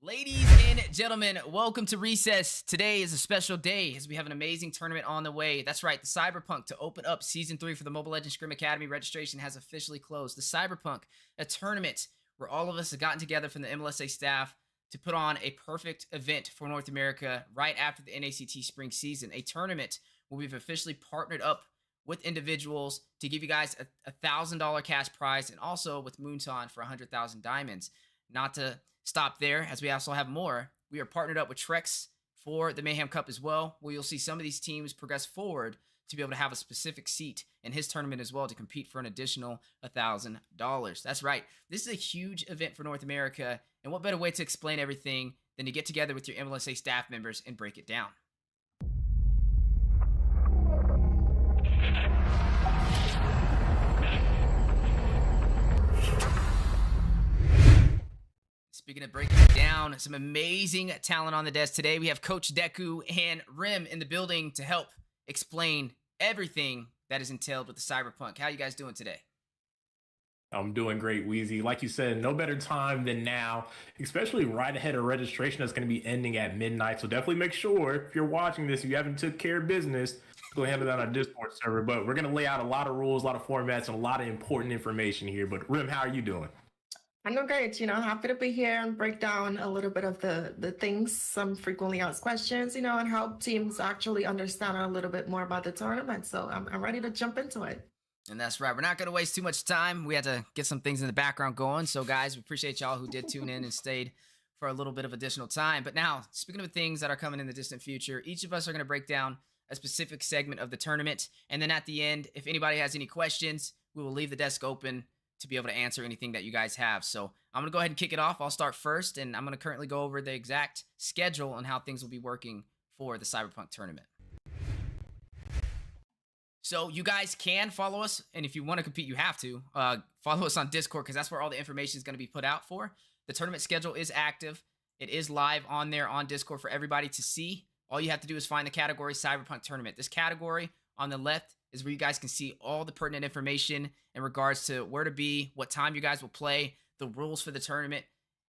Ladies and gentlemen, welcome to Recess. Today is a special day as we have an amazing tournament on the way. That's right, the Cyberpunk to open up Season 3 for the Mobile Legends Scrim Academy. Registration has officially closed. The Cyberpunk, a tournament where all of us have gotten together from the MLSA staff to put on a perfect event for North America right after the NACT spring season. A tournament where we've officially partnered up with individuals to give you guys a $1,000 cash prize and also with Moonton for 100,000 diamonds. Not to stop there, as we also have more. We are partnered up with Trex for the Mayhem Cup as well, where you'll see some of these teams progress forward to be able to have a specific seat in his tournament as well to compete for an additional $1,000. That's right. This is a huge event for North America, and what better way to explain everything than to get together with your MLSA staff members and break it down. Speaking of breaking it down, some amazing talent on the desk today. We have Coach Deku and Rim in the building to help explain everything that is entailed with the Cyberpunk. How are you guys doing today? I'm doing great, Wheezy. Like you said, no better time than now, especially right ahead of registration that's going to be ending at midnight. So definitely make sure if you're watching this, if you haven't took care of business, go handle that on our Discord server. But we're going to lay out a lot of rules, a lot of formats, and a lot of important information here. But Rim, how are you doing? I'm doing great. Happy to be here and break down a little bit of the things, some frequently asked questions, and help teams actually understand a little bit more about the tournament. So I'm ready to jump into it. And that's right. We're not going to waste too much time. We had to get some things in the background going. So, guys, we appreciate y'all who did tune in and stayed for a little bit of additional time. But now, speaking of things that are coming in the distant future, each of us are going to break down a specific segment of the tournament. And then at the end, if anybody has any questions, we will leave the desk open to be able to answer anything that you guys have. So I'm going to go ahead and kick it off. I'll start first, and I'm going to currently go over the exact schedule and how things will be working for the Cyberpunk tournament. So you guys can follow us, and if you want to compete, you have to. Follow us on Discord, because that's where all the information is going to be put out for. The tournament schedule is active. It is live on there on Discord for everybody to see. All you have to do is find the category Cyberpunk Tournament. This category on the left is where you guys can see all the pertinent information in regards to where to be, what time you guys will play, the rules for the tournament,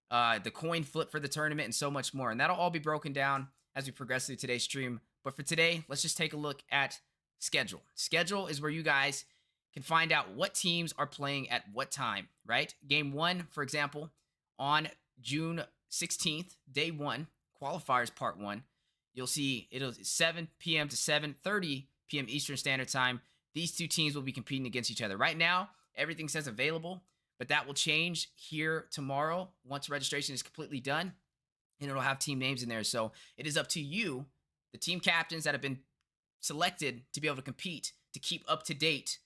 the coin flip for the tournament, and so much more. And that'll all be broken down as we progress through today's stream. But for today, let's just take a look at schedule. Schedule is where you guys can find out what teams are playing at what time, right? Game 1, for example, on June 16th, day 1, qualifiers part 1, you'll see it'll 7 p.m. to 7:30 p.m. Eastern Standard Time. These two teams will be competing against each other. Right now, everything says available, but that will change here tomorrow once registration is completely done, and it'll have team names in there. So it is up to you, the team captains that have been selected to be able to compete, to keep up to date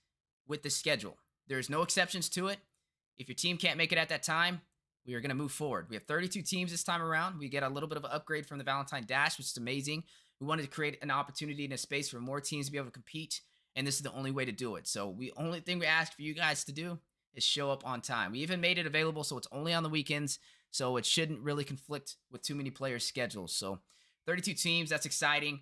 with the schedule. There's no exceptions to it. If your team can't make it at that time, we are going to move forward. We have 32 teams this time around. We get a little bit of an upgrade from the Valentine Dash, which is amazing. We wanted to create an opportunity and a space for more teams to be able to compete, and this is the only way to do it. So only thing we ask for you guys to do is show up on time. We even made it available so it's only on the weekends, so it shouldn't really conflict with too many players' schedules. So 32 teams, that's exciting.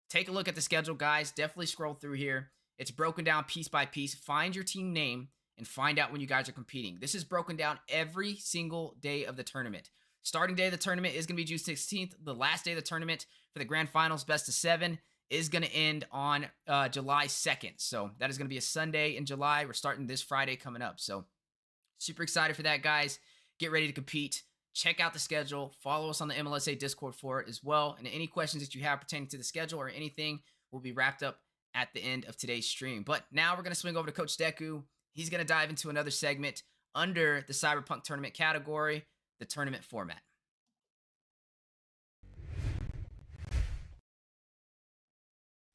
Take a look at the schedule, guys. Definitely scroll through here. It's broken down piece by piece. Find your team name and find out when you guys are competing. This is broken down every single day of the tournament. Starting day of the tournament is going to be June 16th. The last day of the tournament for the grand finals, best of 7, is going to end on July 2nd. So that is going to be a Sunday in July. We're starting this Friday coming up. So super excited for that, guys. Get ready to compete. Check out the schedule. Follow us on the MLSA Discord for it as well. And any questions that you have pertaining to the schedule or anything will be wrapped up at the end of today's stream. But now we're going to swing over to Coach Deku. He's going to dive into another segment under the Cyberpunk tournament category, the tournament format.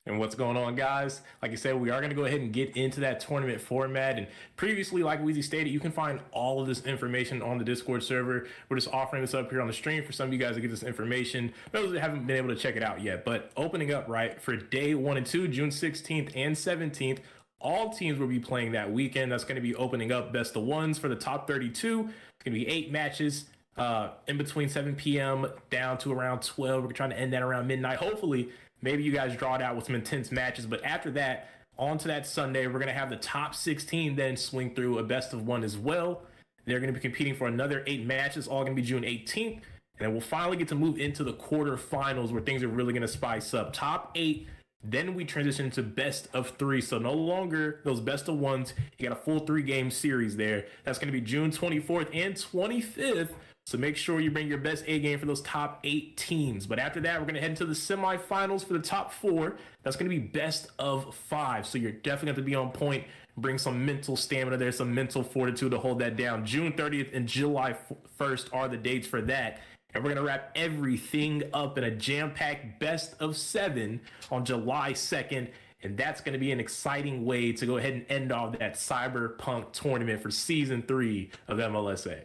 And what's going on, guys? Like I said, we are going to go ahead and get into that tournament format. And previously, like Weezy stated, you can find all of this information on the Discord server. We're just offering this up here on the stream for some of you guys to get this information, those that haven't been able to check it out yet. But opening up, right, for day 1 and 2, June 16th and 17th, all teams will be playing that weekend. That's going to be opening up best of ones for the top 32. It's going to be 8 matches in between 7 p.m. down to around 12. We're trying to end that around midnight. Hopefully, maybe you guys draw it out with some intense matches. But after that, on to that Sunday, we're going to have the top 16 then swing through a best of 1 as well. They're going to be competing for another 8 matches, all going to be June 18th. And then we'll finally get to move into the quarterfinals where things are really going to spice up. Top 8, then we transition to best of 3. So no longer those best of 1s. You got a full 3-game series there. That's going to be June 24th and 25th. So make sure you bring your best A game for those top 8 teams. But after that, we're going to head into the semifinals for the top 4. That's going to be best of 5. So you're definitely going to be on point. Bring some mental stamina there, some mental fortitude to hold that down. June 30th and July 1st are the dates for that. And we're going to wrap everything up in a jam-packed best of 7 on July 2nd. And that's going to be an exciting way to go ahead and end off that Cyberpunk tournament for Season 3 of MLSA.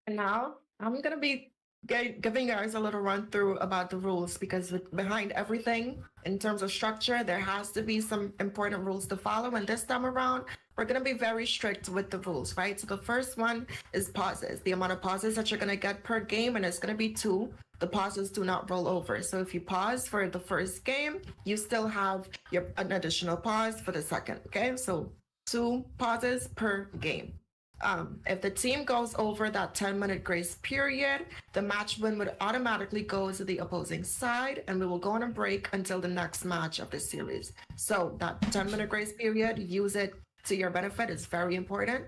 And now I'm going to be giving you guys a little run through about the rules, because behind everything in terms of structure, there has to be some important rules to follow. And this time around, we're going to be very strict with the rules, right? So the first one is pauses, the amount of pauses that you're going to get per game, and it's going to be 2. The pauses do not roll over. So if you pause for the first game, you still have an additional pause for the second. Okay, so 2 pauses per game. If the team goes over that 10-minute grace period, the match win would automatically go to the opposing side, and we will go on a break until the next match of the series. So that 10-minute grace period, use it to your benefit. It's very important.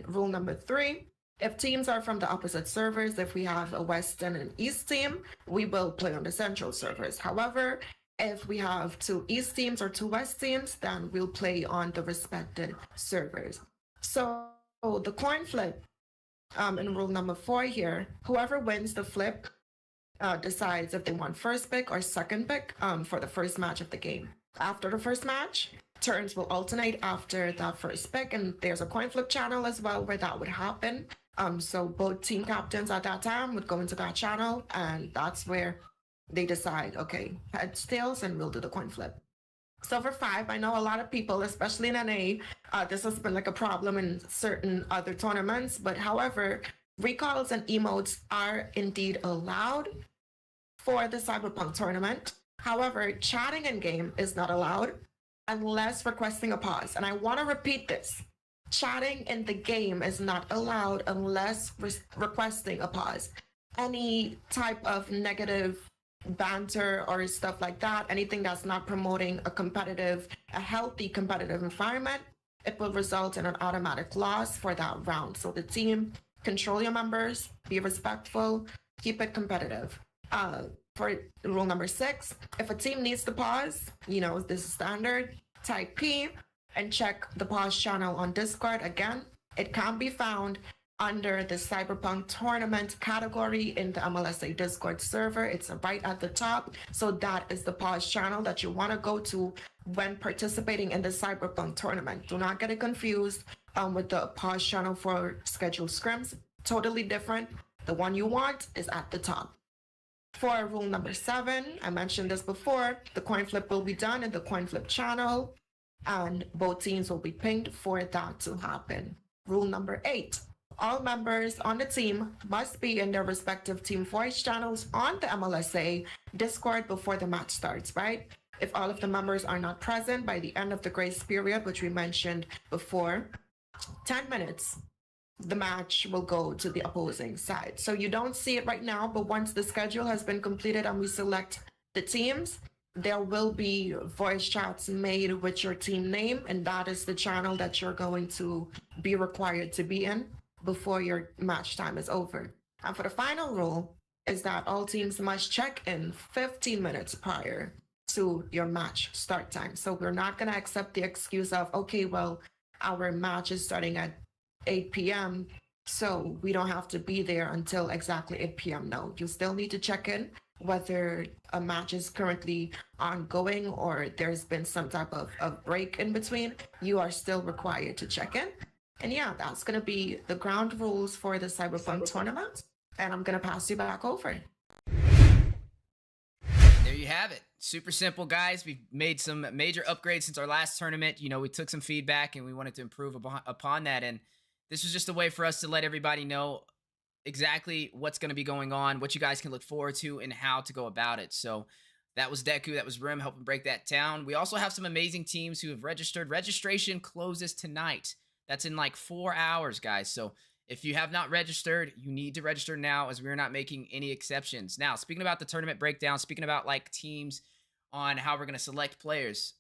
Rule number 3, if teams are from the opposite servers, if we have a West and an East team, we will play on the central servers. However, if we have 2 East teams or 2 West teams, then we'll play on the respected servers. So the coin flip, in rule number 4 here, whoever wins the flip decides if they want first pick or second pick for the first match of the game. After the first match, turns will alternate after that first pick, and there's a coin flip channel as well where that would happen. So both team captains at that time would go into that channel, and that's where they decide, okay, heads, tails, and we'll do the coin flip. So for 5, I know a lot of people, especially in NA, this has been like a problem in certain other tournaments, but however, recalls and emotes are indeed allowed for the Cyberpunk tournament. However, chatting in game is not allowed unless requesting a pause. And I want to repeat this. Chatting in the game is not allowed unless requesting a pause. Any type of negative banter or stuff like that, anything that's not promoting a healthy competitive environment, it will result in an automatic loss for that round. So the team, control your members, be respectful, keep it competitive. For rule number 6, if a team needs to pause, this is standard, type P and check the pause channel on Discord. Again, it can be found under the Cyberpunk tournament category in the MLSA Discord server. It's right at the top. So that is the pause channel that you want to go to when participating in the Cyberpunk tournament. Do not get it confused with the pause channel for scheduled scrims. Totally different. The one you want is at the top. For rule number 7, I mentioned this before, the coin flip will be done in the coin flip channel, and both teams will be pinged for that to happen. Rule number 8, all members on the team must be in their respective team voice channels on the MLSA Discord before the match starts, right? If all of the members are not present by the end of the grace period, which we mentioned before, 10 minutes, the match will go to the opposing side. So you don't see it right now, but once the schedule has been completed and we select the teams, there will be voice chats made with your team name, and that is the channel that you're going to be required to be in before your match time is over. And for the final rule is that all teams must check in 15 minutes prior to your match start time. So we're not going to accept the excuse of, okay, well, our match is starting at 8 p.m., so we don't have to be there until exactly 8 p.m. No, you still need to check in whether a match is currently ongoing or there's been some type of break in between. You are still required to check in. And yeah, that's going to be the ground rules for the Cyberpunk tournament. And I'm going to pass you back over. There you have it. Super simple, guys. We've made some major upgrades since our last tournament. We took some feedback and we wanted to improve upon that. And this was just a way for us to let everybody know exactly what's going to be going on, what you guys can look forward to, and how to go about it. So that was Deku, that was Rim, helping break that down. We also have some amazing teams who have registered. Registration closes tonight. That's in like 4 hours, guys. So if you have not registered, you need to register now, as we're not making any exceptions. Now, speaking about the tournament breakdown, speaking about like teams on how we're going to select players,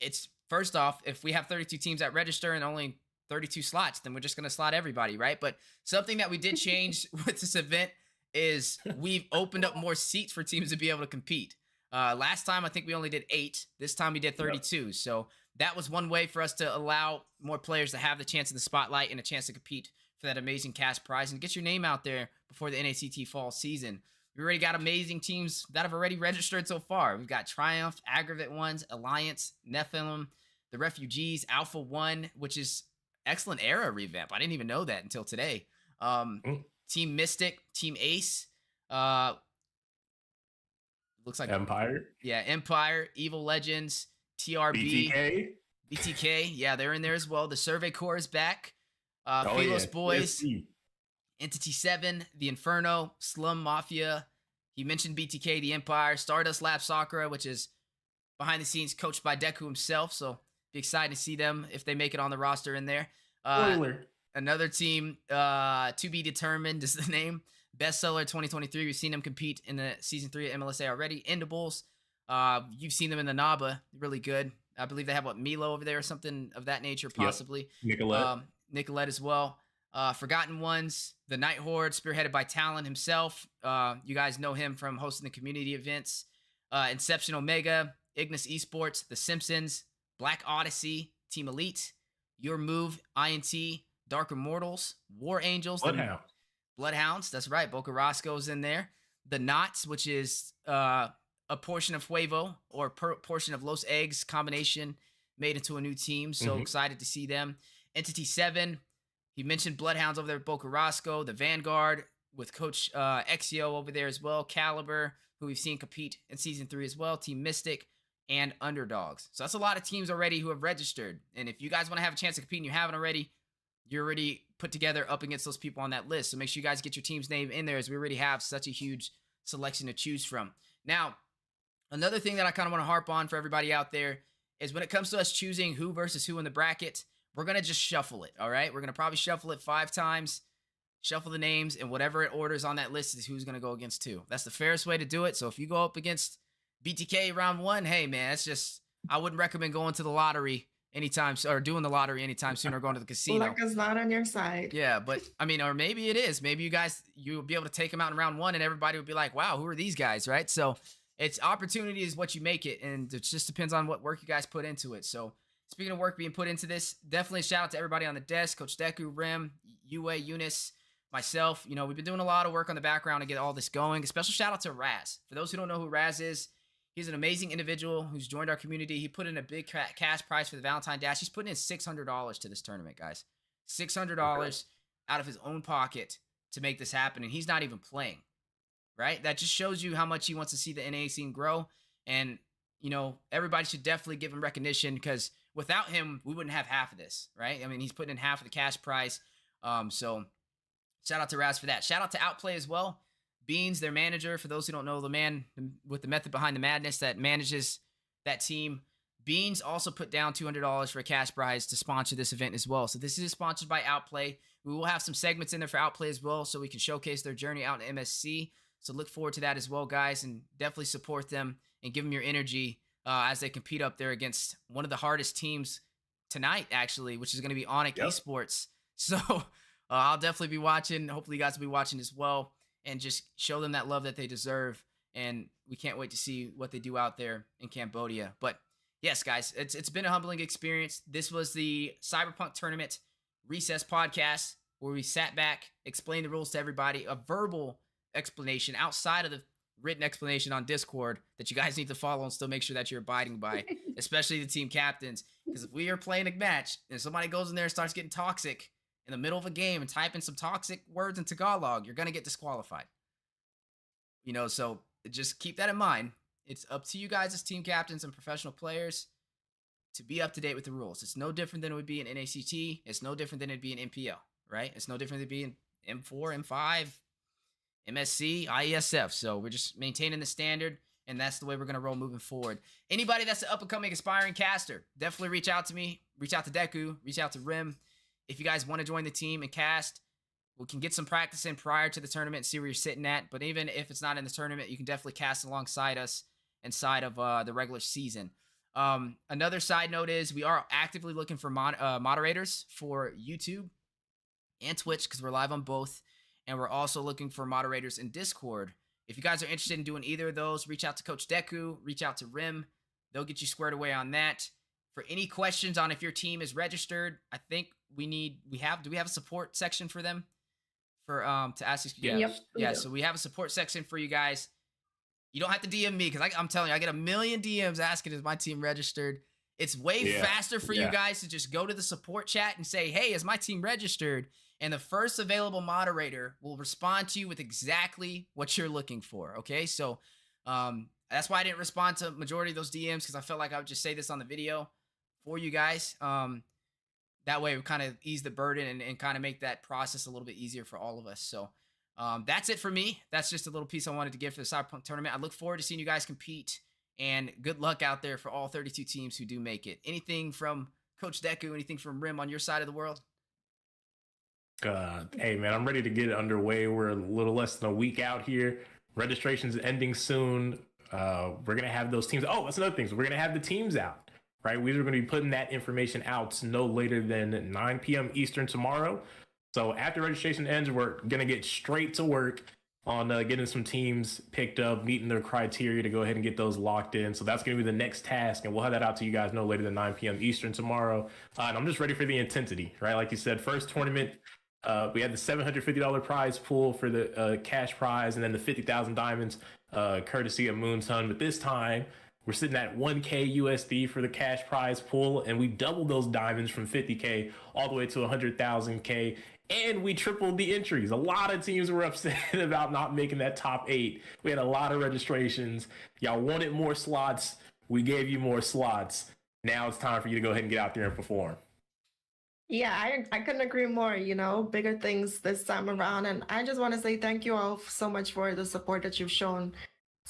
it's first off, if we have 32 teams that register and only 32 slots, then we're just going to slot everybody, right? But something that we did change with this event is we've opened up more seats for teams to be able to compete. Last time, I think we only did 8. This time we did 32. Yep. So that was one way for us to allow more players to have the chance in the spotlight and a chance to compete for that amazing cash prize and get your name out there before the NACT fall season. We already got amazing teams that have already registered so far. We've got Triumph, Aggravate Ones, Alliance, Nephilim, the Refugees, Alpha One, which is excellent era revamp. I didn't even know that until today. Team Mystic, Team Ace, looks like Empire. Yeah, Empire, Evil Legends, TRB, BTK. Yeah, they're in there as well. The Survey Corps is back. Philos Boys, Entity 7, The Inferno, Slum Mafia. He mentioned BTK, the Empire, Stardust Lab Sakura, which is behind the scenes coached by Deku himself. So be excited to see them if they make it on the roster in there. Another team, to be determined is the name. Bestseller 2023. We've seen them compete in the season 3 of MLSA already. Indibles. You've seen them in the NABA. Really good. I believe they have Milo over there or something of that nature, possibly. Yep. Nicolette as well. Forgotten Ones, the Night Horde, spearheaded by Talon himself. You guys know him from hosting the community events. Inception Omega, Ignis Esports, The Simpsons, Black Odyssey, Team Elite, Your Move, INT, Dark Immortals, War Angels, Bloodhounds. That's right. Boca Roscoe's in there. The Knots, which is a portion of Huevo or portion of Los Eggs combination made into a new team. So excited to see them. Entity 7. He mentioned Bloodhounds over there with Boca Roscoe. The Vanguard with Coach Exio over there as well. Caliber, who we've seen compete in Season 3 as well. Team Mystic and Underdogs. So that's a lot of teams already who have registered. And if you guys want to have a chance to compete and you haven't already, you're already put together up against those people on that list. So make sure you guys get your team's name in there, as we already have such a huge selection to choose from. Now, another thing that I kind of want to harp on for everybody out there is when it comes to us choosing who versus who in the bracket, we're going to just shuffle it, all right? We're going to probably shuffle it 5 times, shuffle the names, and whatever it orders on that list is who's going to go against who. That's the fairest way to do it. So if you go up against BTK round 1, hey, man, it's just, I wouldn't recommend going to the lottery anytime, or doing the lottery anytime soon, or going to the casino. Luck is not on your side. Yeah, but I mean, or maybe it is. Maybe you'll be able to take them out in round 1 and everybody would be like, wow, who are these guys, right? So it's opportunity is what you make it, and it just depends on what work you guys put into it. So speaking of work being put into this, definitely shout out to everybody on the desk, Coach Deku, Rim, Yue, Eunice, myself. You know, we've been doing a lot of work on the background to get all this going. A special shout out to Raz. For those who don't know who Raz is, he's an amazing individual who's joined our community. He put in a big cash prize for the Valentine Dash. He's putting in $600 to this tournament, guys. $600 out of his own pocket to make this happen, and he's not even playing, right? That just shows you how much he wants to see the NA scene grow, and, you know, everybody should definitely give him recognition, because without him, we wouldn't have half of this, right? I mean, he's putting in half of the cash prize, so shout out to Raz for that. Shout out to Outplay as well. Beans, their manager, for those who don't know, the man with the method behind the madness that manages that team. Beans also put down $200 for a cash prize to sponsor this event as well. So this is sponsored by Outplay. We will have some segments in there for Outplay as well, so we can showcase their journey out in MSC. So look forward to that as well, guys, and definitely support them and give them your energy as they compete up there against one of the hardest teams tonight, actually, which is going to be Onyx Esports. So I'll definitely be watching. Hopefully you guys will be watching as well, and just show them that love that they deserve. And we can't wait to see what they do out there in Cambodia. But yes, guys, it's been a humbling experience. This was the Cyberpunk Tournament Recess Podcast, where we sat back, explained the rules to everybody, a verbal explanation outside of the written explanation on Discord that you guys need to follow and still make sure that you're abiding by, especially the team captains. Because if we are playing a match and somebody goes in there and starts getting toxic in the middle of a game and typing some toxic words in Tagalog, you're going to get disqualified. You know, so just keep that in mind. It's up to you guys as team captains and professional players to be up to date with the rules. It's no different than it would be in NACT. It's no different than it'd be in MPL, right? It's no different than it'd be in M4, M5, MSC, IESF. So we're just maintaining the standard, and that's the way we're going to roll moving forward. Anybody that's an up-and-coming aspiring caster, definitely reach out to me. Reach out to Deku. Reach out to Rim. if you guys want to join the team and cast, we can get some practice in prior to the tournament and see where you're sitting at. But even if it's not in the tournament, you can definitely cast alongside us inside of the regular season. Another side note is we are actively looking for moderators for YouTube and Twitch because we're live on both. And we're also looking for moderators in Discord. If you guys are interested in doing either of those, reach out to Coach Deku, reach out to Rim. They'll get you squared away on that. For any questions on if your team is registered, I think do we have a support section for them for to ask you? Yeah. So we have a support section for you guys. You don't have to DM me because I'm telling you, I get a million DMs asking is my team registered. It's way faster for you guys to just go to the support chat and say, hey, is my team registered? And the first available moderator will respond to you with exactly what you're looking for. Okay, so that's why I didn't respond to majority of those DMs because I felt like I would just say this on the video for you guys. That way we kind of ease the burden and kind of make that process a little bit easier for all of us. So that's it for me. That's just a little piece I wanted to give for the Cyberpunk tournament. I look forward to seeing you guys compete, and good luck out there for all 32 teams who do make it. Anything from Coach Deku, anything from Rim on your side of the world? Hey, man, I'm ready to get it underway. We're a little less than a week out here. Registration's ending soon. We're going to have those teams. Oh, that's another thing. So we're going to have the teams out, right? We're going to be putting that information out no later than 9 p.m. Eastern tomorrow. So after registration ends, we're going to get straight to work on getting some teams picked up, meeting their criteria to go ahead and get those locked in. So that's going to be the next task, and we'll have that out to you guys no later than 9 p.m. Eastern tomorrow. And I'm just ready for the intensity, right? Like you said, first tournament, we had the $750 prize pool for the cash prize, and then the 50,000 diamonds courtesy of Moon's Hun. But this time, we're sitting at 1K USD for the cash prize pool, and we doubled those diamonds from 50K all the way to 100,000 K. And we tripled the entries. A lot of teams were upset about not making that top 8. We had a lot of registrations. Y'all wanted more slots. We gave you more slots. Now it's time for you to go ahead and get out there and perform. Yeah, I couldn't agree more, bigger things this time around. And I just want to say thank you all so much for the support that you've shown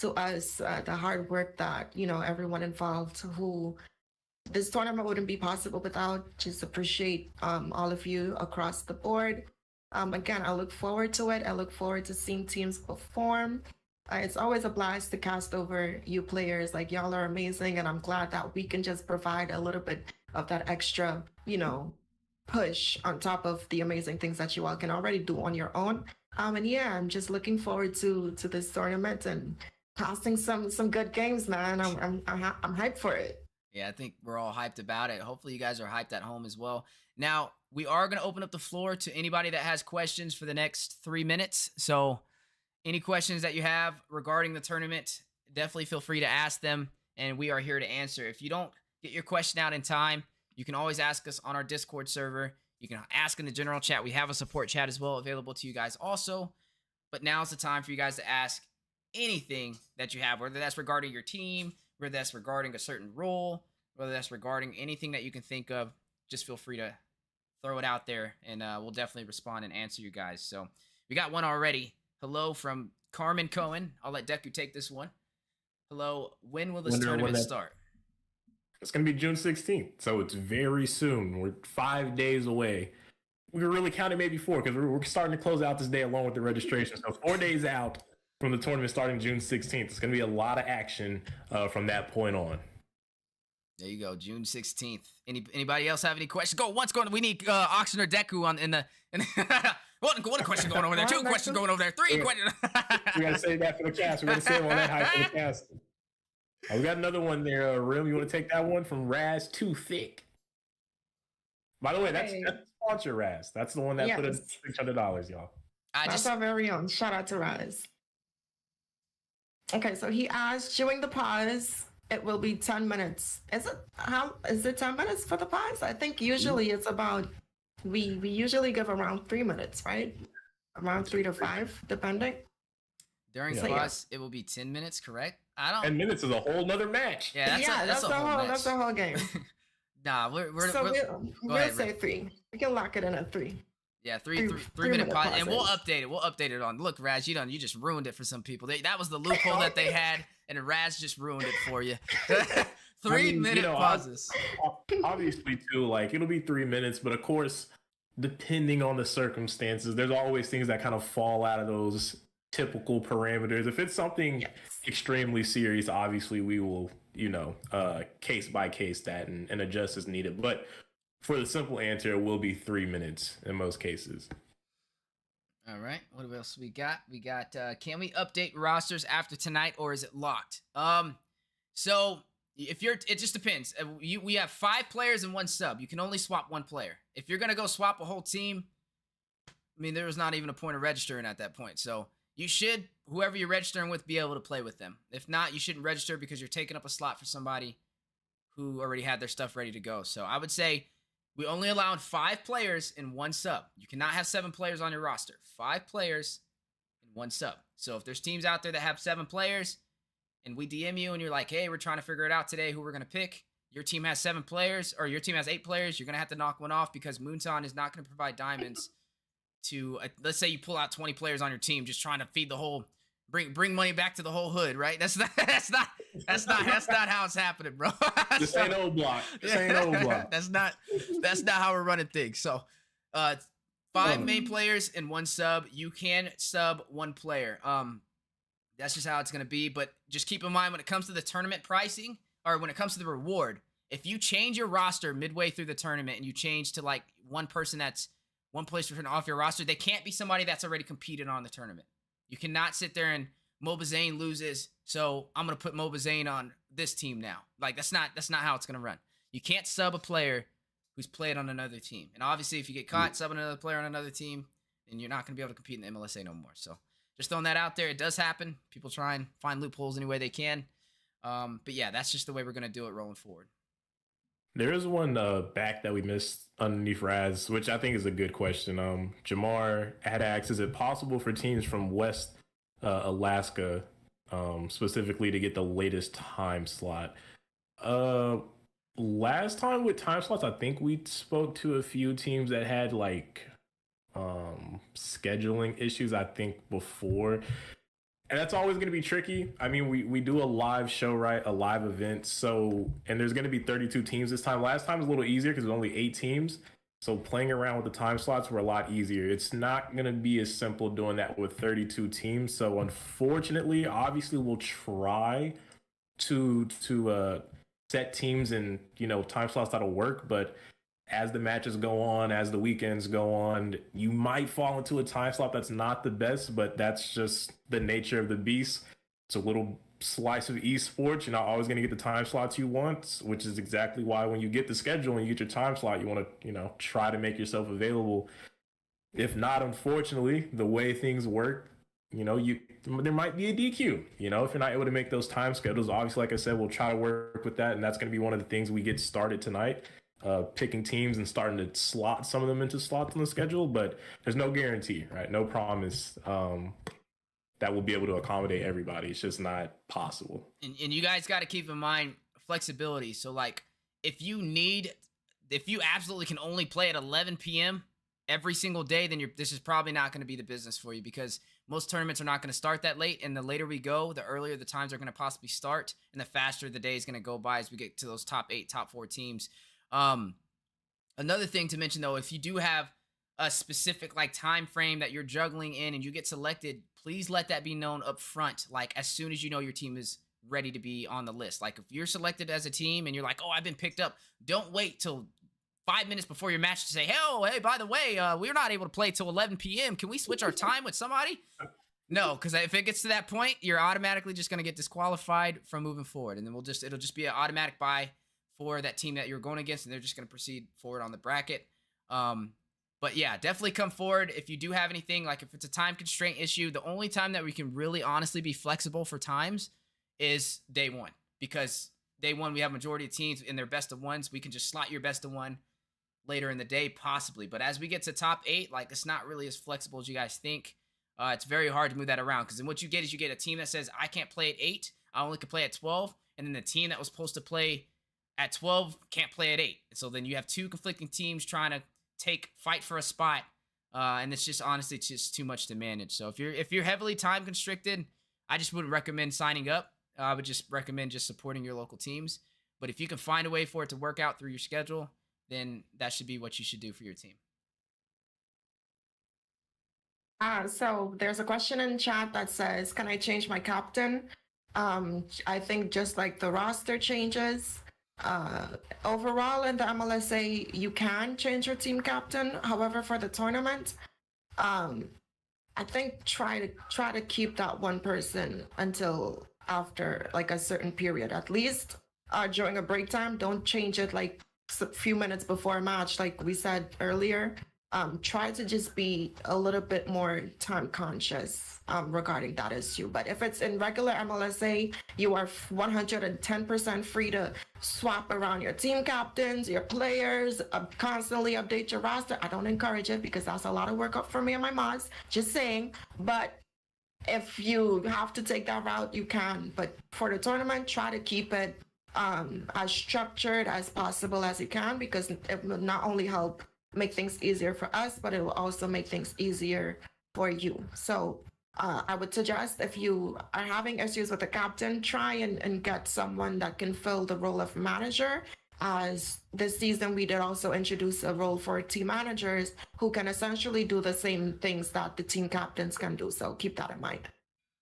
to us, the hard work that, everyone involved who this tournament wouldn't be possible without. Just appreciate all of you across the board. Again, I look forward to it. I look forward to seeing teams perform. It's always a blast to cast over you players. Like, y'all are amazing, and I'm glad that we can just provide a little bit of that extra, push on top of the amazing things that you all can already do on your own. And yeah, I'm just looking forward to this tournament and casting some good games, man. I'm hyped for it. Yeah, I think we're all hyped about it. Hopefully you guys are hyped at home as well. Now, we are going to open up the floor to anybody that has questions for the next 3 minutes. So any questions that you have regarding the tournament, definitely feel free to ask them, and we are here to answer. If you don't get your question out in time, you can always ask us on our Discord server. You can ask in the general chat. We have a support chat as well available to you guys also. But now's the time for you guys to ask anything that you have, whether that's regarding your team, whether that's regarding a certain role, whether that's regarding anything that you can think of. Just feel free to throw it out there, and we'll definitely respond and answer you guys. So we got one already. Hello from Carmen Cohen. I'll let Deku take this one. Hello, when will this tournament start? It's going to be June 16th, so it's very soon. We're 5 days away. We were really counting maybe 4 because we're starting to close out this day along with the registration. So 4 days out from the tournament starting June 16th. It's going to be a lot of action from that point on. There you go, June 16th. Anybody else have any questions? Go once. Going. We need Auction or Deku on in the. One question going over there. 2 questions going over there. 3 questions. We got to save that for the cast. We got to save on that high for the cast. We got another one there, Rim. You want to take that one from Raz Too Thick? By the way, that's sponsor Raz. That's the one that put in $600, y'all. That's our very own. Shout out to Raz. Okay, so he asked, during the pause, it will be 10 minutes. Is it 10 minutes for the pause? I think usually it's about, we usually give around 3 minutes, right? Around 3 to 5, depending. During the pause, it will be 10 minutes, correct? 10 minutes is a whole nother match. Yeah, that's a whole game. Nah, we'll say 3. We can lock it in at 3. Yeah, 3 minute pause, and we'll update it. We'll update it on. Look, Raz, you just ruined it for some people. That was the loophole that they had, and Raz just ruined it for you. 3 minute pauses. Obviously, too, like it'll be 3 minutes, but of course, depending on the circumstances, there's always things that kind of fall out of those typical parameters. If it's something extremely serious, obviously we will, case by case that and adjust as needed. But for the simple answer, it will be 3 minutes in most cases. All right. What else we got? We got, can we update rosters after tonight, or is it locked? So if it just depends. We have 5 players and 1 sub. You can only swap 1 player. If you're going to go swap a whole team, I mean, there was not even a point of registering at that point. So you should, whoever you're registering with, be able to play with them. If not, you shouldn't register because you're taking up a slot for somebody who already had their stuff ready to go. So I would say we only allowed 5 players and 1 sub. You cannot have 7 players on your roster. 5 players and 1 sub. So if there's teams out there that have 7 players and we DM you and you're like, hey, we're trying to figure it out today who we're going to pick. Your team has 7 players, or your team has 8 players. You're going to have to knock one off because Moonton is not going to provide diamonds to, let's say you pull out 20 players on your team just trying to feed the whole, bring money back to the whole hood, right? That's not how it's happening, bro. This ain't old block. That's not how we're running things. So, 5 main players and 1 sub. You can sub 1 player. That's just how it's going to be. But just keep in mind when it comes to the tournament pricing, or when it comes to the reward, if you change your roster midway through the tournament and you change to like one person that's 1 place off your roster, they can't be somebody that's already competed on the tournament. You cannot sit there and Mobazane loses, so I'm going to put Mobazane on this team now. Like, that's not how it's going to run. You can't sub a player who's played on another team. And obviously, if you get caught subbing another player on another team, then you're not going to be able to compete in the MLSA no more. So just throwing that out there. It does happen. People try and find loopholes any way they can. But yeah, that's just the way we're going to do it rolling forward. There is one back that we missed underneath Raz, which I think is a good question. Jamar had asked, is it possible for teams from West Alaska specifically to get the latest time slot? Last time with time slots, I think we spoke to a few teams that had like scheduling issues, I think, before. And that's always going to be tricky. I mean, we do a live show, right? A live event. So, and there's going to be 32 teams this time. Last time was a little easier because it was only 8 teams. So playing around with the time slots were a lot easier. It's not going to be as simple doing that with 32 teams. So unfortunately, obviously we'll try to set teams and, time slots that'll work. But as the matches go on, as the weekends go on, you might fall into a time slot that's not the best, but that's just the nature of the beast. It's a little slice of esports. You're not always going to get the time slots you want, which is exactly why when you get the schedule and you get your time slot, you want to, try to make yourself available. If not, unfortunately, the way things work, there might be a DQ, if you're not able to make those time schedules. Obviously, like I said, we'll try to work with that. And that's going to be one of the things we get started tonight. Picking teams and starting to slot some of them into slots on the schedule, but there's no guarantee, right? No promise that we'll be able to accommodate everybody. It's just not possible. And you guys got to keep in mind flexibility. So like if you absolutely can only play at 11 p.m. every single day, then this is probably not going to be the business for you, because most tournaments are not going to start that late. And the later we go, the earlier the times are going to possibly start, and the faster the day is going to go by as we get to those top 8, top 4 teams. Another thing to mention though, if you do have a specific like time frame that you're juggling in and you get selected, please let that be known up front. Like as soon as you know your team is ready to be on the list. Like if you're selected as a team and you're like, oh, I've been picked up, don't wait till 5 minutes before your match to say, hey, by the way, we're not able to play till 11 p.m. Can we switch our time with somebody? No, because if it gets to that point, you're automatically just going to get disqualified from moving forward. And then it'll just be an automatic bye for that team that you're going against, and they're just going to proceed forward on the bracket. But yeah, definitely come forward if you do have anything. Like if it's a time constraint issue, the only time that we can really honestly be flexible for times is day 1, because day 1 we have majority of teams in their best of ones. We can just slot your best of 1 later in the day possibly. But as we get to top 8, like it's not really as flexible as you guys think. It's very hard to move that around, because then what you get is you get a team that says, I can't play at 8, I only can play at 12, and then the team that was supposed to play at 12 can't play at 8. So then you have 2 conflicting teams trying to fight for a spot, and it's just honestly just too much to manage. So if you're heavily time constricted, I just wouldn't recommend signing up. I would just recommend just supporting your local teams. But if you can find a way for it to work out through your schedule, then that should be what you should do for your team. So there's a question in chat that says, "Can I change my captain?" I think just like the roster changes, uh, overall in the MLSA, you can change your team captain. However, for the tournament, um, I think try to keep that one person until after like a certain period, at least during a break time. Don't change it like a few minutes before a match, like we said earlier. Try to just be a little bit more time conscious regarding that issue. But if it's in regular MLSA, you are 110% free to swap around your team captains, your players, constantly update your roster. I don't encourage it because that's a lot of work up for me and my mods. Just saying. But if you have to take that route, you can. But for the tournament, try to keep it as structured as possible as you can, because it will not only help make things easier for us, but it will also make things easier for you. So I would suggest, if you are having issues with the captain, try and get someone that can fill the role of manager. As this season, we did also introduce a role for team managers who can essentially do the same things that the team captains can do. So keep that in mind.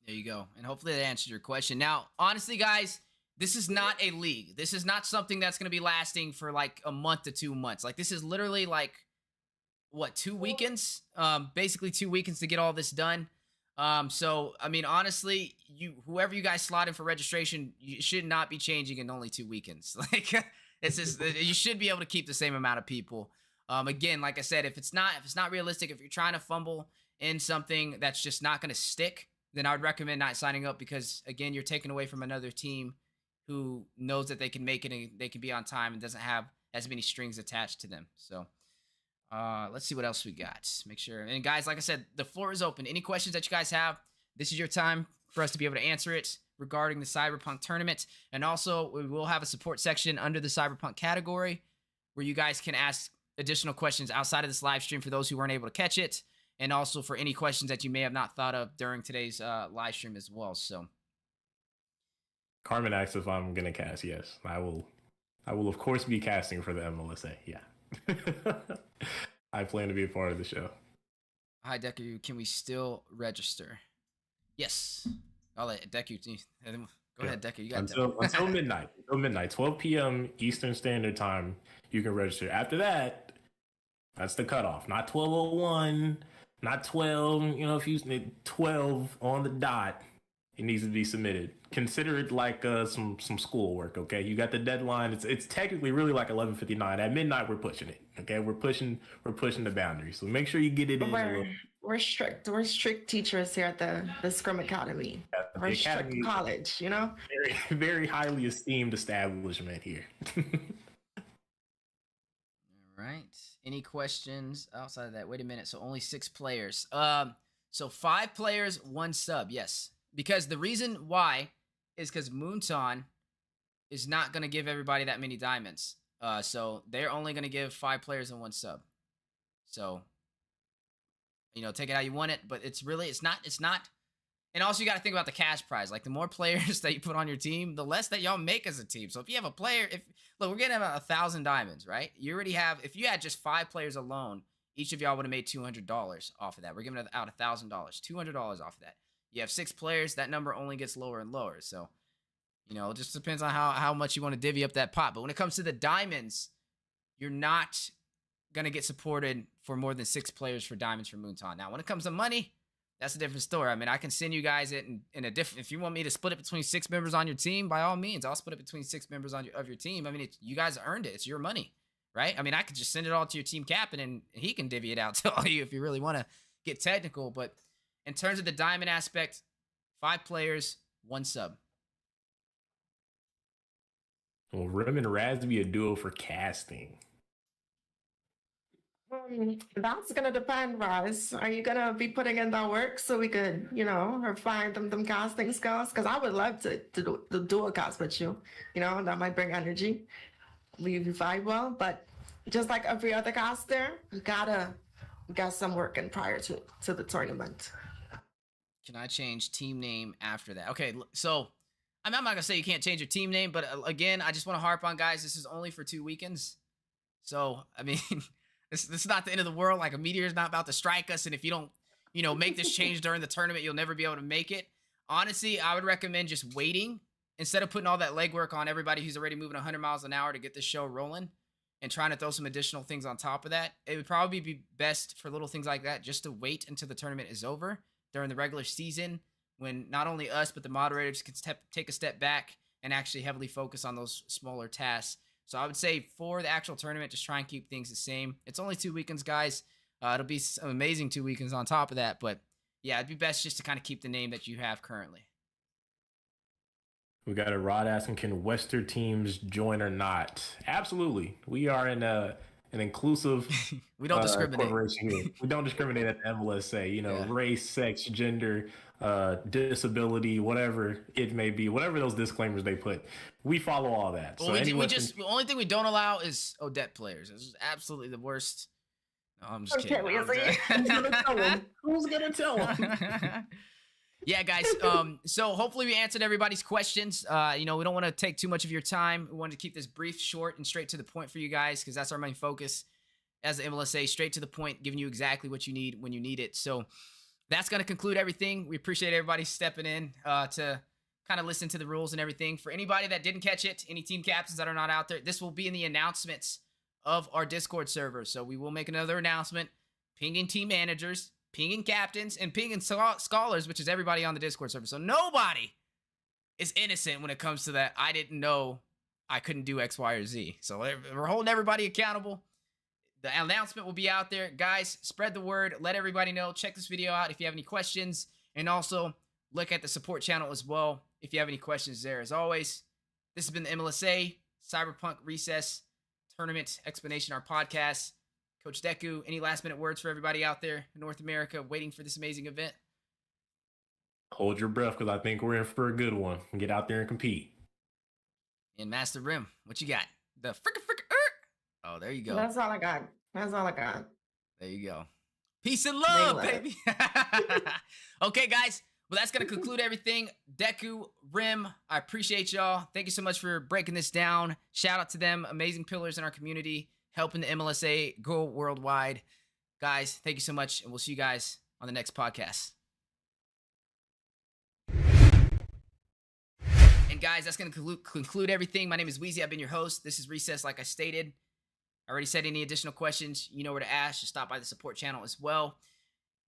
There you go. And hopefully that answered your question. Now, honestly, guys, this is not a league. This is not something that's going to be lasting for like a month to 2 months. Like, this is literally like, what, 2 weekends? Basically 2 weekends to get all this done. So, I mean, honestly, whoever you guys slot in for registration, you should not be changing in only 2 weekends. Like, it's just, you should be able to keep the same amount of people. Again, like I said, if it's not realistic, if you're trying to fumble in something that's just not going to stick, then I would recommend not signing up, because again, you're taking away from another team who knows that they can make it and they can be on time and doesn't have as many strings attached to them. So let's see what else we got. Make sure. And guys, like I said, the floor is open. Any questions that you guys have, this is your time for us to be able to answer it regarding the Cyberpunk tournament. And also, we will have a support section under the Cyberpunk category where you guys can ask additional questions outside of this live stream for those who weren't able to catch it, and also for any questions that you may have not thought of during today's live stream as well. So Carmen asks if I'm gonna cast. Yes, I will. I will of course be casting for the MLSA. Yeah, I plan to be a part of the show. Hi, Deku. Can we still register? Yes. I'll let Deku. Go ahead, Deku. You got until midnight. Until midnight, 12 p.m. Eastern Standard Time. You can register. After that, that's the cutoff. Not 12:01. Not 12. You know, if you 12 on the dot, it needs to be submitted. Consider it like some schoolwork. Okay, you got the deadline. It's technically really like 11:59. At midnight, we're pushing it. Okay, we're pushing the boundaries. So make sure you get it in. We're strict. We're strict teachers here at the Scrim Academy. Yeah, we're strict college, you know. Very, very highly esteemed establishment here. All right. Any questions outside of that? Wait a minute. So only 6 players. So 5 players, 1 sub. Yes, because the reason why is because Moonton is not going to give everybody that many diamonds. So they're only going to give 5 players and 1 sub. So, you know, take it how you want it, but it's not. And also, you got to think about the cash prize. Like, the more players that you put on your team, the less that y'all make as a team. So if you have a player, look, we're getting about 1,000 diamonds, right? You already have, if you had just 5 players alone, each of y'all would have made $200 off of that. We're giving out $1,000, $200 off of that. You have 6 players, that number only gets lower and lower. So, you know, it just depends on how much you want to divvy up that pot. But when it comes to the diamonds, you're not going to get supported for more than 6 players for diamonds for Moonton. Now, when it comes to money, that's a different story. I mean, I can send you guys it in a different. If you want me to split it between 6 members on your team, by all means, I'll split it between 6 members of your team. I mean, you guys earned it. It's your money, right? I mean, I could just send it all to your team captain, and he can divvy it out to all you if you really want to get technical. But in terms of the diamond aspect, 5 players, 1 sub. Well, Rim and Raz be a duo for casting. That's gonna depend, Raz. Are you gonna be putting in that work so we could, you know, refine them casting skills? Because I would love to do a cast with you. You know, that might bring energy. We vibe well, but just like every other caster, you gotta get some work in prior to the tournament. Can I change team name after that? Okay, so I'm not gonna say you can't change your team name, but again, I just want to harp on, guys, this is only for 2 weekends. So I mean, this is not the end of the world. Like, a meteor is not about to strike us, and if you don't make this change during the tournament, you'll never be able to make it. Honestly, I would recommend just waiting instead of putting all that legwork on everybody who's already moving 100 miles an hour to get this show rolling and trying to throw some additional things on top of that. It would probably be best for little things like that just to wait until the tournament is over during the regular season, when not only us, but the moderators can take a step back and actually heavily focus on those smaller tasks. So I would say for the actual tournament, just try and keep things the same. It's only 2 weekends, guys. It'll be some amazing 2 weekends on top of that. But yeah, it'd be best just to kind of keep the name that you have currently. We got a Rod asking, can Western teams join or not? Absolutely. We are in an inclusive we don't discriminate. Corporation here. We don't discriminate at the MLSA. Race, sex, gender, disability, whatever it may be, whatever those disclaimers they put, we follow all that. Well, the only thing we don't allow is Odette players. It's absolutely the worst. No, I'm just kidding. Who's gonna tell him? Who's gonna tell him? Yeah, guys. So hopefully we answered everybody's questions. We don't want to take too much of your time. We wanted to keep this brief, short, and straight to the point for you guys, because that's our main focus as the MLSA, straight to the point, giving you exactly what you need when you need it. So that's going to conclude everything. We appreciate everybody stepping in to kind of listen to the rules and everything. For anybody that didn't catch it, any team captains that are not out there, this will be in the announcements of our Discord server. So we will make another announcement, pinging team managers, pinging captains, and pinging scholars, which is everybody on the Discord server. So nobody is innocent when it comes to that. I didn't know I couldn't do X, Y, or Z. So we're holding everybody accountable. The announcement will be out there. Guys, spread the word. Let everybody know. Check this video out if you have any questions. And also look at the support channel as well if you have any questions there. As always, this has been the MLSA Cyberpunk Recess Tournament Explanation, our podcast. Coach Deku, any last-minute words for everybody out there in North America waiting for this amazing event? Hold your breath, because I think we're in for a good one. Get out there and compete. And Master Rim, what you got? The fricka. Oh, there you go. That's all I got. There you go. Peace and love, baby. Okay, guys. Well, that's going to conclude everything. Deku, Rim, I appreciate y'all. Thank you so much for breaking this down. Shout out to them. Amazing pillars in our community, helping the MLSA go worldwide. Guys, thank you so much, and we'll see you guys on the next podcast. And guys, that's going to conclude everything. My name is Weezy. I've been your host. This is Recess, like I stated. I already said any additional questions, you know where to ask. Just stop by the support channel as well.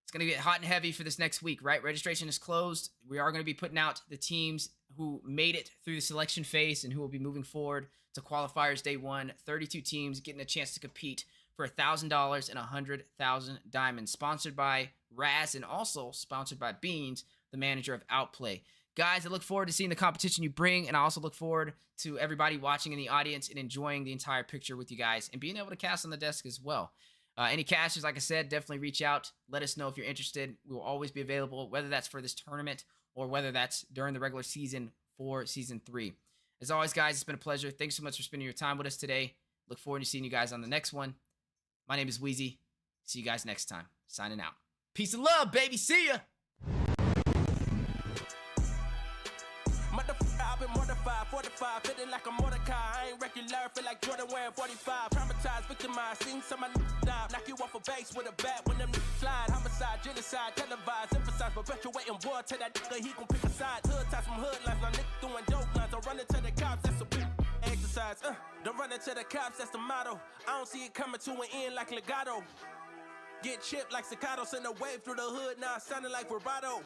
It's going to get hot and heavy for this next week, right? Registration is closed. We are going to be putting out the teams who made it through the selection phase and who will be moving forward to qualifiers day one. 32 teams getting a chance to compete for $1,000 and 100,000 diamonds. Sponsored by Raz and also sponsored by Beans, the manager of Outplay. Guys, I look forward to seeing the competition you bring, and I also look forward to everybody watching in the audience and enjoying the entire picture with you guys and being able to cast on the desk as well. Any casters, like I said, definitely reach out. Let us know if you're interested. We will always be available, whether that's for this tournament or whether that's during the regular season for Season 3. As always, guys, it's been a pleasure. Thanks so much for spending your time with us today. Look forward to seeing you guys on the next one. My name is Weezy. See you guys next time. Signing out. Peace and love, baby. See ya. Fortified, feeling like a Mordecai. I ain't regular, feel like Jordan wearing 45. Traumatized, victimized, seen some of die. Knock you off a base with a bat when them slide. Homicide, genocide, televised, emphasize, perpetuating war. Tell that nigga he gon' pick a side. Hood ties from hood lines, now nigga doing dope lines. Don't run into the cops, that's a big exercise. Don't run into the cops, that's the motto. I don't see it coming to an end like legato. Get chipped like staccato, send a wave through the hood, now sounding like vibrato.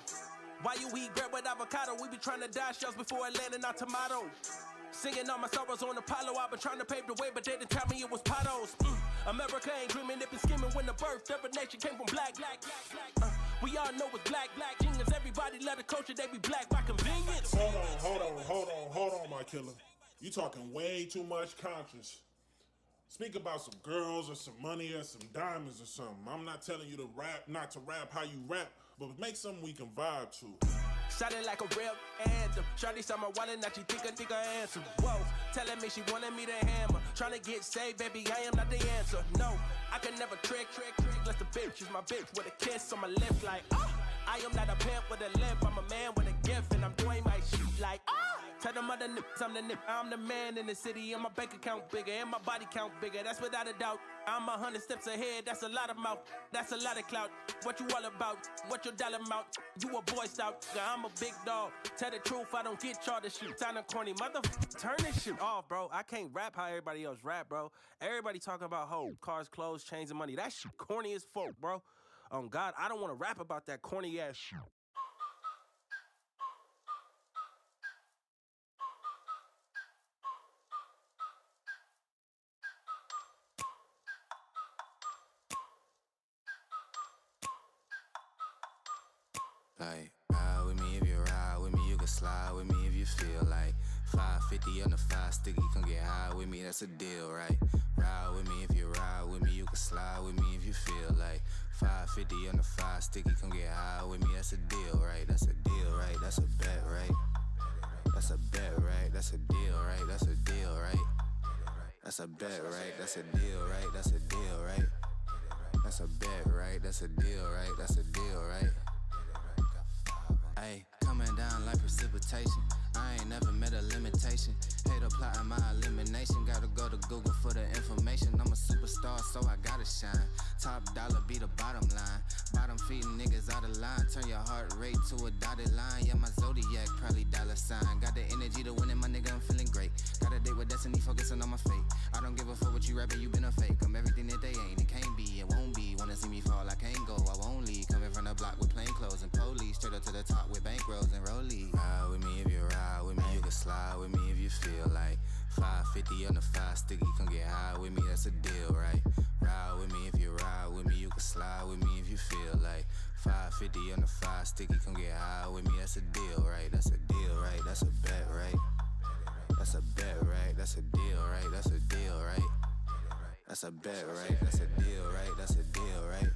Why you eat bread with avocado? We be trying to dodge shells before it landing on tomato. Singing all my sorrows on Apollo. I've been trying to pave the way, but they didn't tell me it was potholes. America ain't dreaming, it been skimming when the birth of a nation came from black. We all know it's black genius. Everybody love the culture, they be black by convenience. Hold on, my killer. You talking way too much conscience. Speak about some girls or some money or some diamonds or something. I'm not telling you to rap, not to rap how you rap, but make something we can vibe to. Sounding like a real anthem. Shawty saw my wallet, now she think I answer. Whoa, telling me she wanted me to hammer. Trying to get saved, baby, I am not the answer. No, I can never trick. Unless the bitch is my bitch with a kiss on my lips like, I am not a pimp with a limp. I'm a man with a gift, and I'm doing my shit like, Tell them other nips, I'm the nip. I'm the man in the city, and my bank account bigger, and my body count bigger. That's without a doubt. I'm 100 steps ahead, that's a lot of mouth, that's a lot of clout. What you all about? What your dollar amount? You a boy scout, yeah, I'm a big dog. Tell the truth, I don't get y'all to shoot. Sound corny, motherfucker, turn this shit off, bro. I can't rap how everybody else rap, bro. Everybody talking about hoe, cars, clothes, chains, and money. That shit corny as fuck, bro. God, I don't want to rap about that corny ass shit. Like, ride with me if you ride with me, you can slide with me if you feel like 550 on the 5 sticky, come get high with me, that's a deal, right? Ride with me if you ride with me, you can slide with me if you feel like 550 on the 5 sticky, come get high with me, that's a deal, right? That's a deal, right? That's a bet, right? That's a bet, right? That's a deal, right? That's a deal, right? That's a bet, right? That's a deal, right? That's a deal, right? That's a bet, right? That's a deal, right? That's a deal, right? Ayy, coming down like precipitation. I ain't never met a limitation. Hater plotting my elimination. Gotta go to Google for the information. I'm a superstar, so I gotta shine. Top dollar be the bottom line. Bottom feeding niggas out of line. Turn your heart rate to a dotted line. Yeah, my zodiac probably dollar sign. Got the energy to win it, my nigga, I'm feeling great. Got a date with destiny, focusing on my fate. I don't give a fuck what you rapping, you been a fake. I'm everything that they ain't, it can't be, it won't be. Wanna see me fall, I can't go, I won't leave. Coming from the block with plain clothes and police. Straight up to the top with bankrolls and rollies. Ride with me if you ride with me, you can slide with me if you feel like 550 on the 5 sticky, come get high with me, that's a deal, right? Ride with me if you ride with me, you can slide with me if you feel like 550 on the 5 sticky, come get high with me, that's a deal, right? That's a deal, right? That's a bet, right? That's a bet, right? That's a deal, right? That's a deal, right? That's a bet, right? That's a deal, right? That's a deal, right?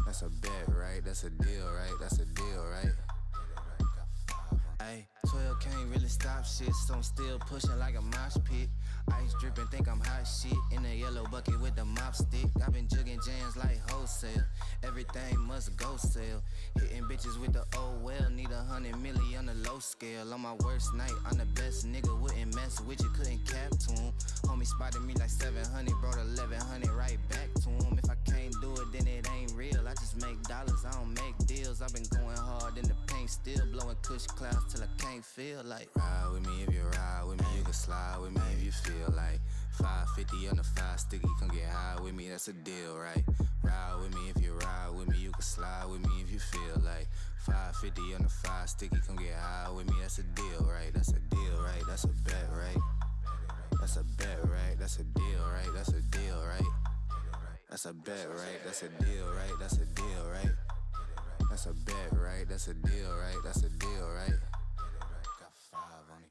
That's a bet, right? That's a deal, right? That's a deal, right? Ayy, 12 can't really stop shit, so I'm still pushing like a mosh pit. Ice dripping, think I'm hot shit. In a yellow bucket with the mop stick. I've been jugging jams like wholesale. Everything must go sell. Hitting bitches with the oh well. Need 100 million on the low scale. On my worst night, I'm the best nigga. Wouldn't mess with you, couldn't cap to him. Homie spotted me like 700, brought 1100 right back to him. If I can't do it, then it ain't real. I just make dollars, I don't make deals. I've been going hard in the paint, still blowing kush clouds till I can't feel like. Ride with me if you ride with me, you can slide with me if you feel like 550 on the 5 sticky, come get high with me, that's a deal, right? Ride with me if you ride with me, you can slide with me if you feel like 550 on the 5 sticky, come get high with me, that's a deal, right? That's a deal, right? That's a bet, right? That's a bet, right? That's a deal, right? That's a deal, right? That's a bet, right? That's a deal, right? That's a deal, right? That's a bet, right? That's a deal, right? That's a deal, right? Got 5 on it.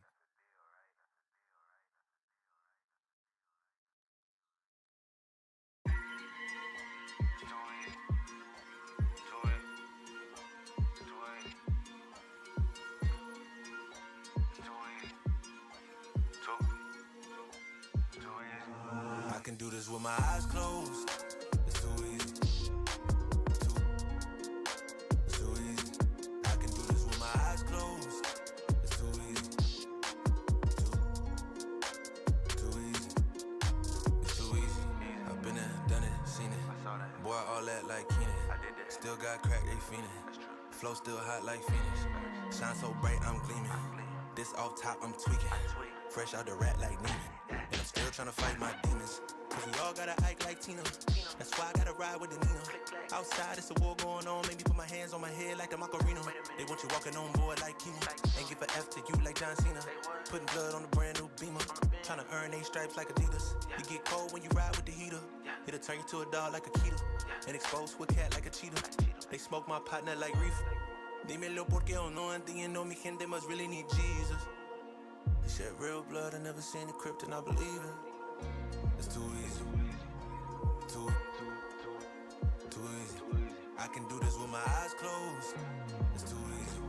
I can do this with my eyes closed. It's too easy. Too easy. I can do this with my eyes closed. It's too easy. Too easy. It's too easy. I've been there, done it, seen it. Boy, all that like Keenan. Still got crack, they fiendin'. Flow still hot like Phoenix. Shine so bright, I'm gleaming. This off top, I'm tweaking. Fresh out the rat like Neiman. And I'm still tryna fight my demons. Cause we all gotta act like Tina. That's why I gotta ride with the Nina. Outside, it's a war going on. Maybe put my hands on my head like the Macarena. They want you walking on board like Kima. And give an F to you like John Cena. Putting blood on the brand new Beamer. Tryna earn 8 stripes like Adidas. You get cold when you ride with the heater. It'll turn you to a dog like a Akita. And expose to a cat like a cheetah. They smoke my partner like reefer. Dímelo porque o no entiendo. Mi gente must really need Jesus. They shed real blood, I never seen the crypt and I believe it. It's too easy. Too easy. I can do this with my eyes closed. It's too easy.